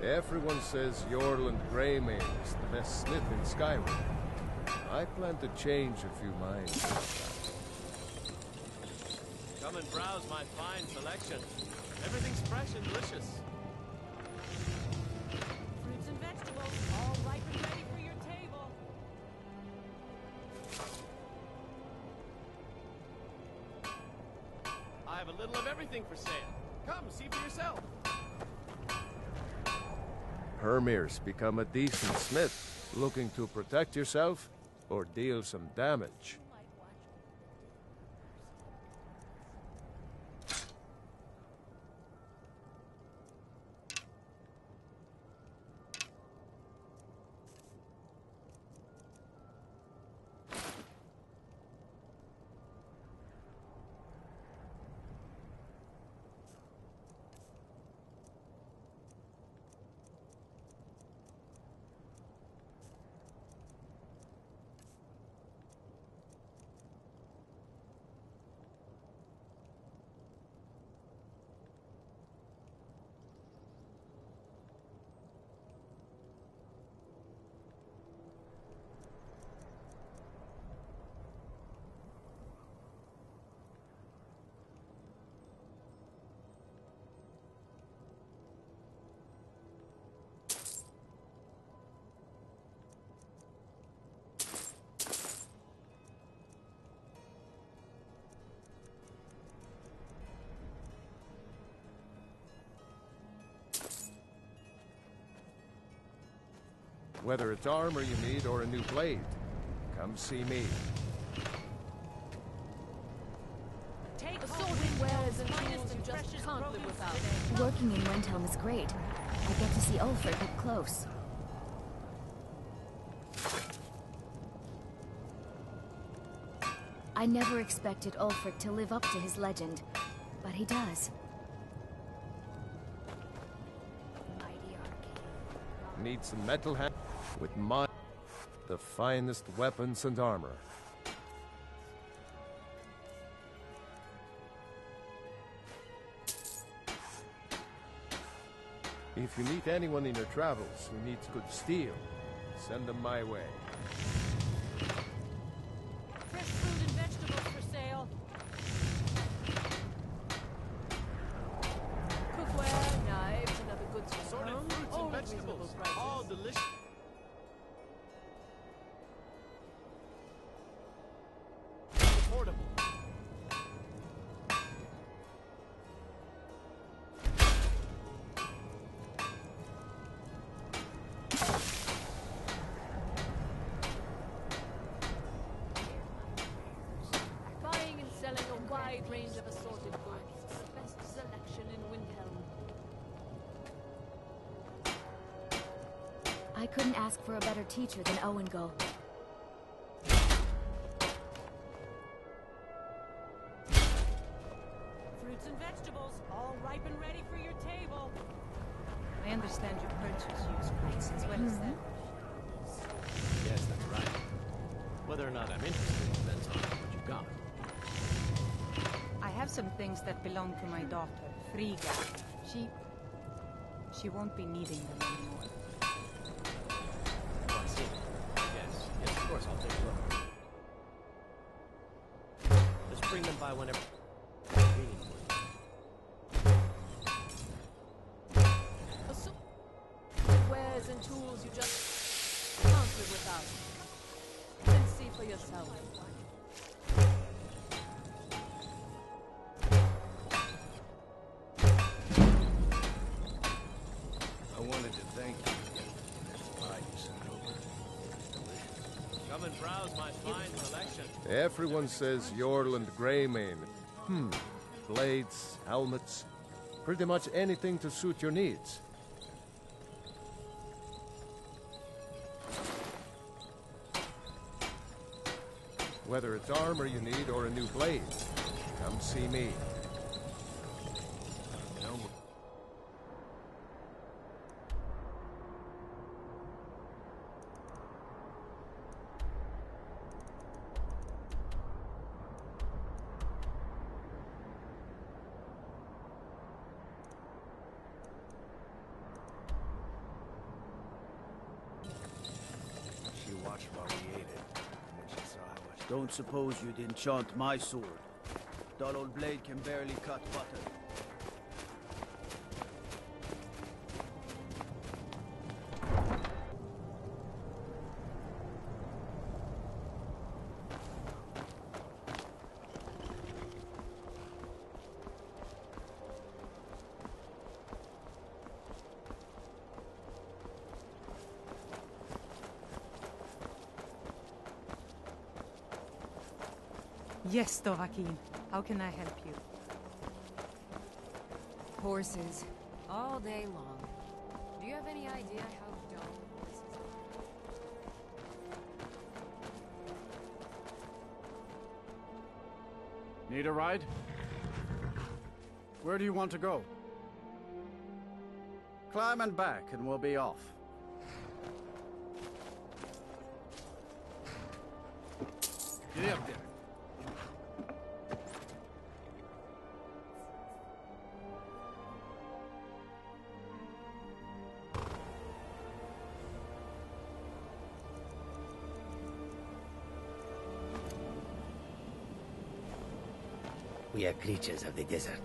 Everyone says Yorland Greymane is the best smith in Skyrim. I plan to change a few minds about that. Come and browse my fine selection. Everything's fresh and delicious. Fruits and vegetables, all ripe and ready for your table. I have a little of everything for sale. Come, see for yourself. Hermir's become a decent smith, looking to protect yourself or deal some damage. Whether it's armor you need or a new blade, come see me. Take a sword in wares and tools you just can't live without. Working in Wendhelm is great. I get to see Ulfric up close. I never expected Ulfric to live up to his legend, but he does. Need some metal hand with the finest weapons and armor. If you meet anyone in your travels who needs good steel, send them my way. Fresh fruit and vegetables for sale. Cookware, knives, and other goods for Assorted home. fruits All and at reasonable vegetables. prices. All delicious. Affordable. Buying and selling a wide range of assorted goods. The best selection in Windhelm. I couldn't ask for a better teacher than Owengo. Fruits and vegetables, all ripe and ready for your table. I understand your purchase use rights as well as that. Yes, that's right. Whether or not I'm interested depends on what you got. I have some things that belong to my daughter, Frigga. She won't be needing them anymore. Oh, I see. Yes, of course, I'll take a look. Just bring them by whenever convenient for you. Wares and tools you just can't live without. Then see for yourself. I wanted to thank you again for that pie you sent over. It's delicious. Come and browse my fine selection. Everyone says Yorland Greymane. Blades, helmets, pretty much anything to suit your needs. Whether it's armor you need or a new blade, come see me. Don't suppose you'd enchant my sword. That old blade can barely cut butter. Yes, Dovahkiin. How can I help you? Horses. All day long. Do you have any idea how dull this is? Need a ride? Where do you want to go? Climb and back and we'll be off. Get up there. We are creatures of the desert.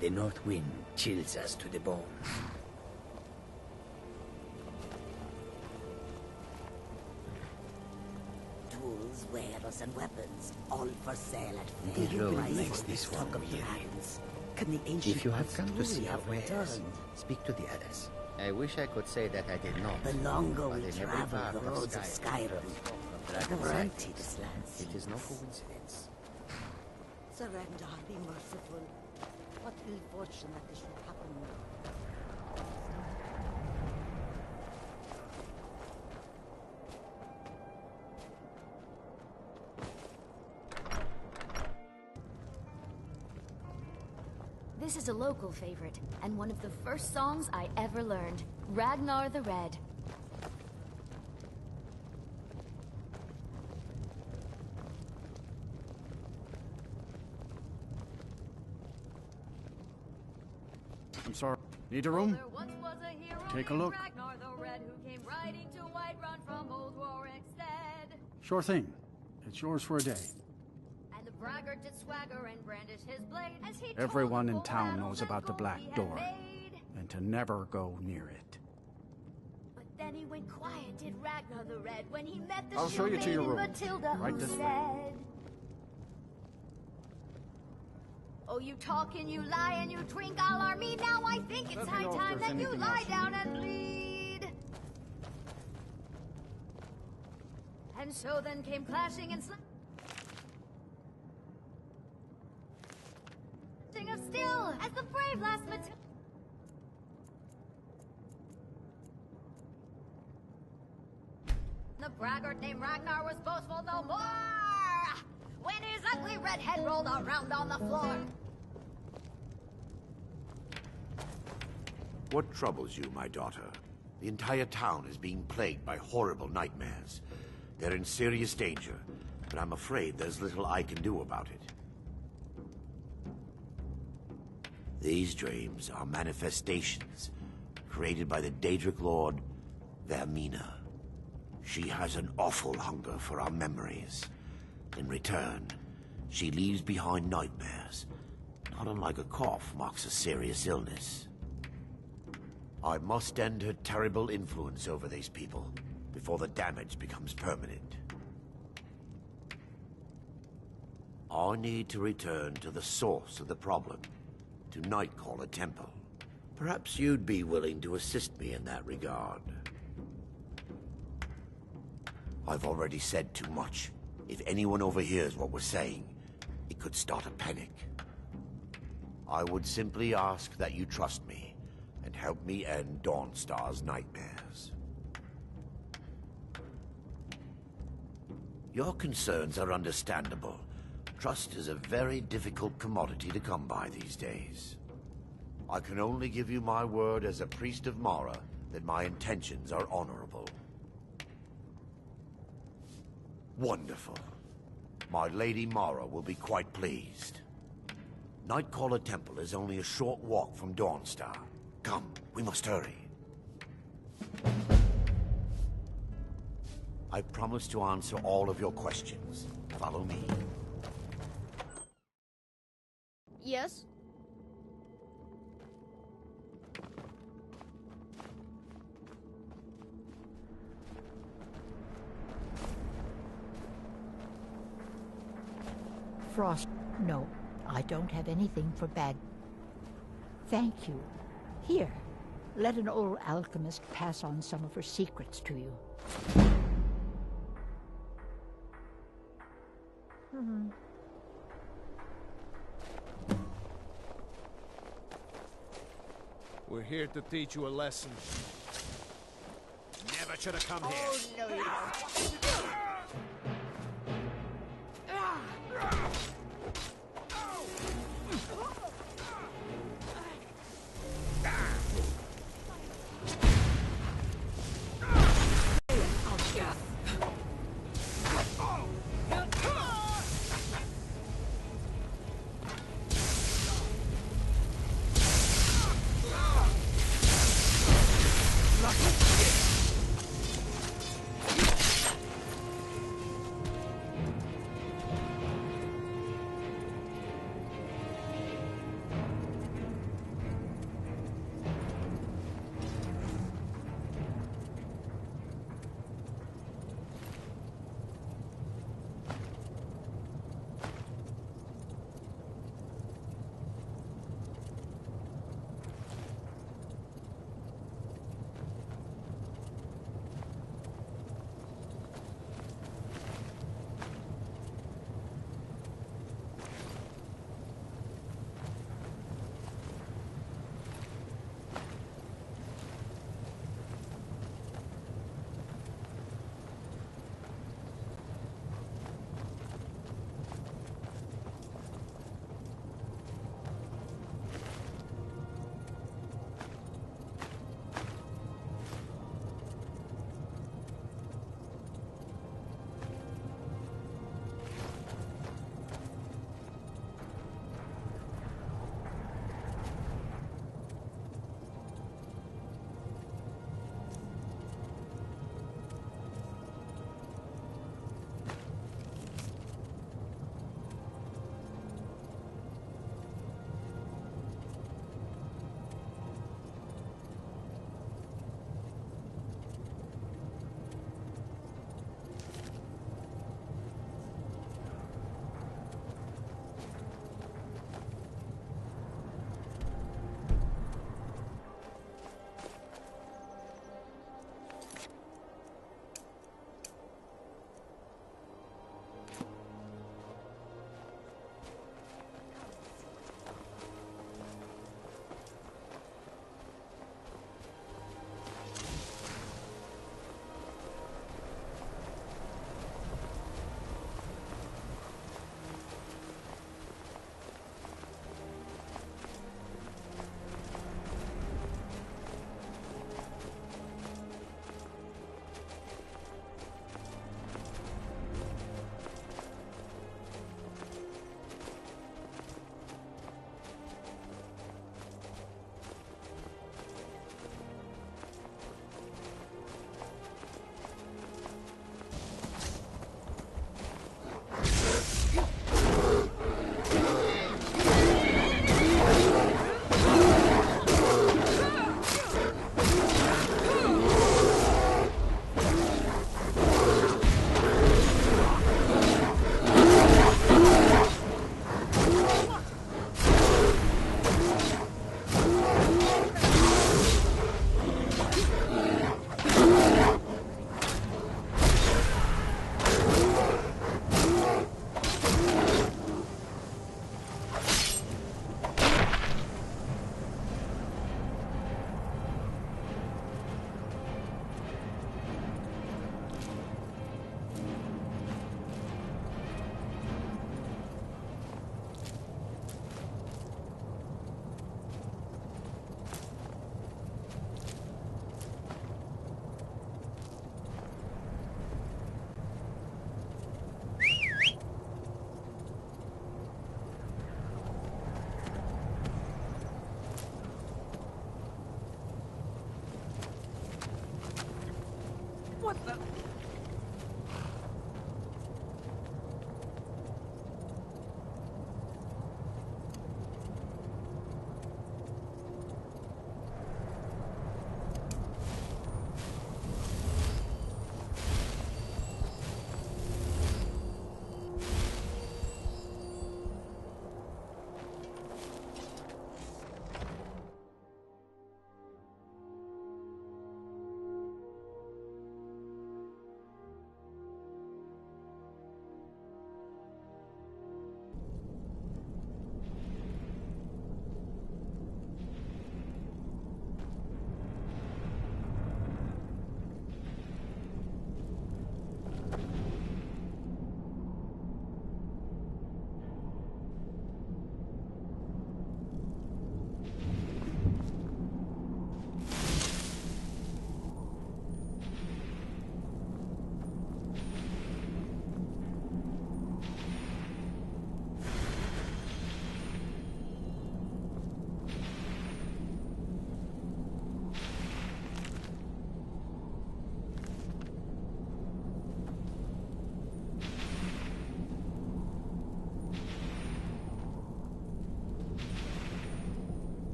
The north wind chills us to the bone. Tools, wares, and weapons, all for sale at The fair road prices. makes this one Talk of weary. dragons. Can the ancient If you have ones come to truly see our have wares, returned? speak to the others. I wish I could say that I did not. The longer but we in every travel part the roads of Skyrim, Skyrim, from the Dragon's more Eye, empty this land seems. it is no coincidence. Surrender, be merciful. What ill fortune that this should happen. This is a local favorite, and one of the first songs I ever learned. Ragnar the Red. I'm sorry. Need a room? There once was a hero Take a named look. Ragnar the Red who came riding to Whiterun from old Warwick's stead. Sure thing. It's yours for a day. And the braggart did swagger and brandish his blade as he told Everyone the in full town battles knows and about the gold Black he had Door. made. And to never go near it. But then he went quiet, did Ragnar the Red, when he met the I'll show you to your maiden room. Matilda, Right who this way. said, "Oh, you talk and you lie and you drink all our mead. Now I think it's Let me high know if time there's that you anything lie else you down need. and lead." And so then came clashing and slashing of steel as the brave last Matilda. The braggart named Ragnar was boastful no more when his ugly red head rolled around on the floor. What troubles you, my daughter? The entire town is being plagued by horrible nightmares. They're in serious danger, but I'm afraid there's little I can do about it. These dreams are manifestations created by the Daedric Lord, Vermina. She has an awful hunger for our memories. In return, she leaves behind nightmares. Not unlike a cough marks a serious illness. I must end her terrible influence over these people before the damage becomes permanent. I need to return to the source of the problem, to Nightcaller Temple. Perhaps you'd be willing to assist me in that regard. I've already said too much. If anyone overhears what we're saying, it could start a panic. I would simply ask that you trust me and help me end Dawnstar's nightmares. Your concerns are understandable. Trust is a very difficult commodity to come by these days. I can only give you my word as a priest of Mara that my intentions are honorable. Wonderful. My Lady Mara will be quite pleased. Nightcaller Temple is only a short walk from Dawnstar. Come, we must hurry. I promise to answer all of your questions. Follow me. Yes? Frost, no, I don't have anything for bad. Thank you. Here, let an old alchemist pass on some of her secrets to you. We're here to teach you a lesson. Never should have come here. No, you don't.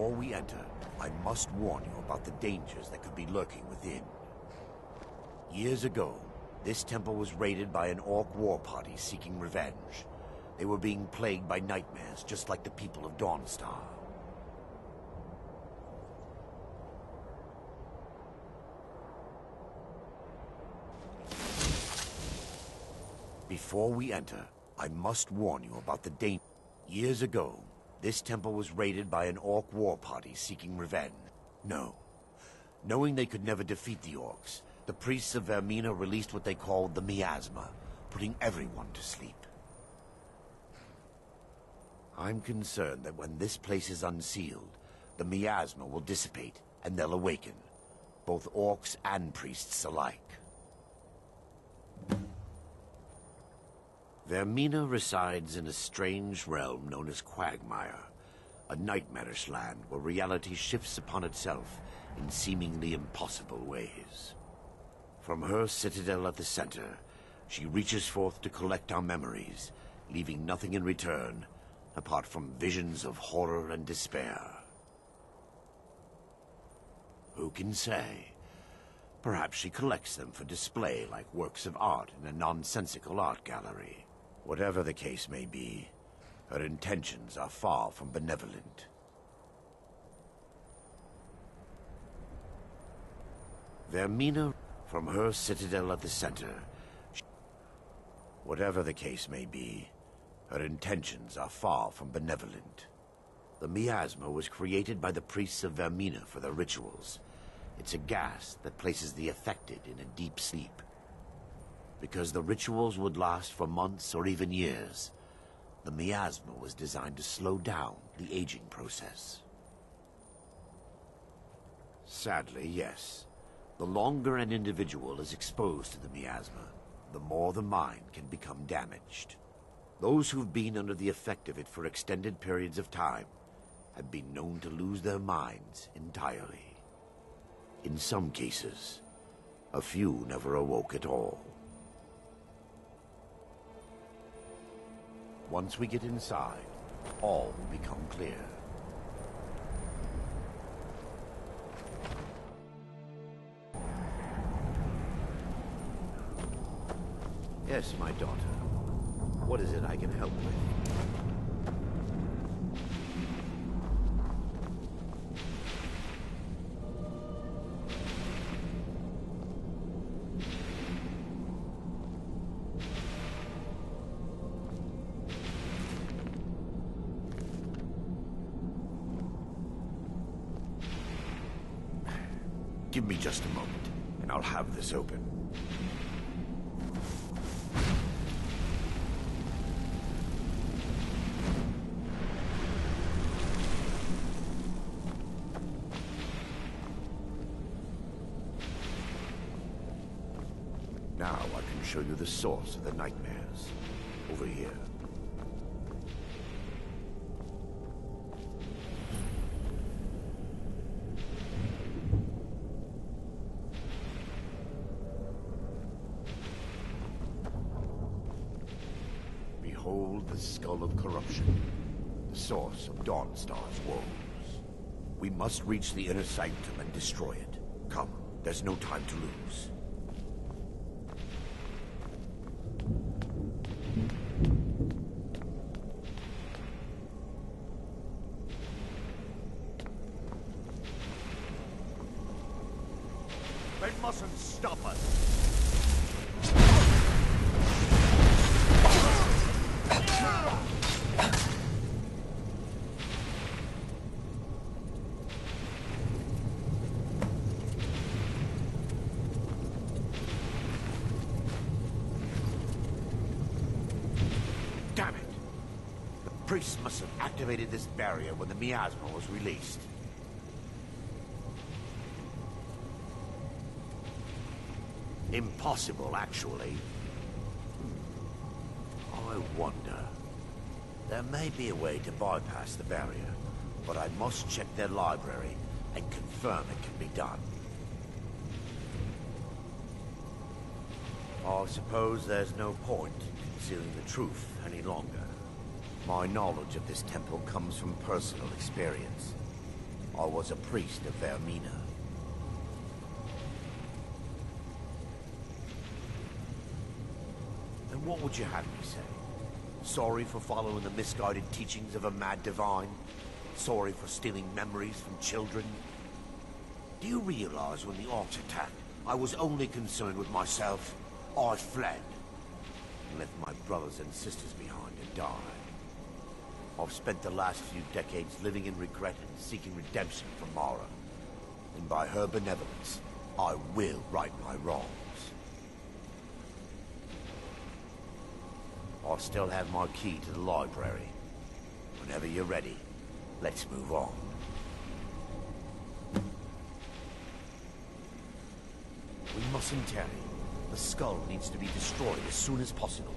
Before we enter, I must warn you about the dangers that could be lurking within. Years ago, this temple was raided by an orc war party seeking revenge. They were being plagued by nightmares, just like the people of Dawnstar. Before we enter, I must warn you about the danger. Years ago, this temple was raided by an orc war party seeking revenge. No. Knowing they could never defeat the orcs, the priests of Vermina released what they called the miasma, putting everyone to sleep. I'm concerned that when this place is unsealed, the miasma will dissipate and they'll awaken, both orcs and priests alike. Vermina resides in a strange realm known as Quagmire, a nightmarish land where reality shifts upon itself in seemingly impossible ways. From her citadel at the center, she reaches forth to collect our memories, leaving nothing in return apart from visions of horror and despair. Who can say? Perhaps she collects them for display like works of art in a nonsensical art gallery. Whatever the case may be, her intentions are far from benevolent. Vermina, from her citadel at the center. Whatever the case may be, her intentions are far from benevolent. The miasma was created by the priests of Vermina for their rituals. It's a gas that places the affected in a deep sleep. Because the rituals would last for months or even years, the miasma was designed to slow down the aging process. Sadly, yes. The longer an individual is exposed to the miasma, the more the mind can become damaged. Those who've been under the effect of it for extended periods of time have been known to lose their minds entirely. In some cases, a few never awoke at all. Once we get inside, all will become clear. Yes, my daughter. What is it I can help with? Give me just a moment, and I'll have this open. Now I can show you the source of the nightmares. Over here. Behold the skull of corruption, the source of Dawnstar's woes. We must reach the inner sanctum and destroy it. Come, there's no time to lose. They mustn't stop us. Damn it! The priests must have activated this barrier when the miasma was released. Impossible, actually. I wonder. There may be a way to bypass the barrier, but I must check their library and confirm it can be done. I suppose there's no point in concealing the truth any longer. My knowledge of this temple comes from personal experience. I was a priest of Vermina. And what would you have me say? Sorry for following the misguided teachings of a mad divine? Sorry for stealing memories from children? Do you realize when the orcs attacked, I was only concerned with myself? I fled, and left my brothers and sisters behind to die. I've spent the last few decades living in regret and seeking redemption from Mara. And by her benevolence, I will right my wrongs. I still have my key to the library. Whenever you're ready, let's move on. We mustn't tarry. The skull needs to be destroyed as soon as possible.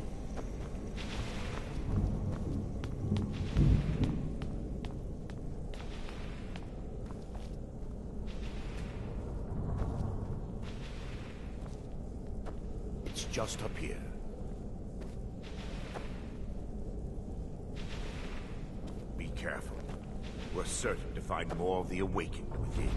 It's just up here. Be careful. We're certain to find more of the Awakened within.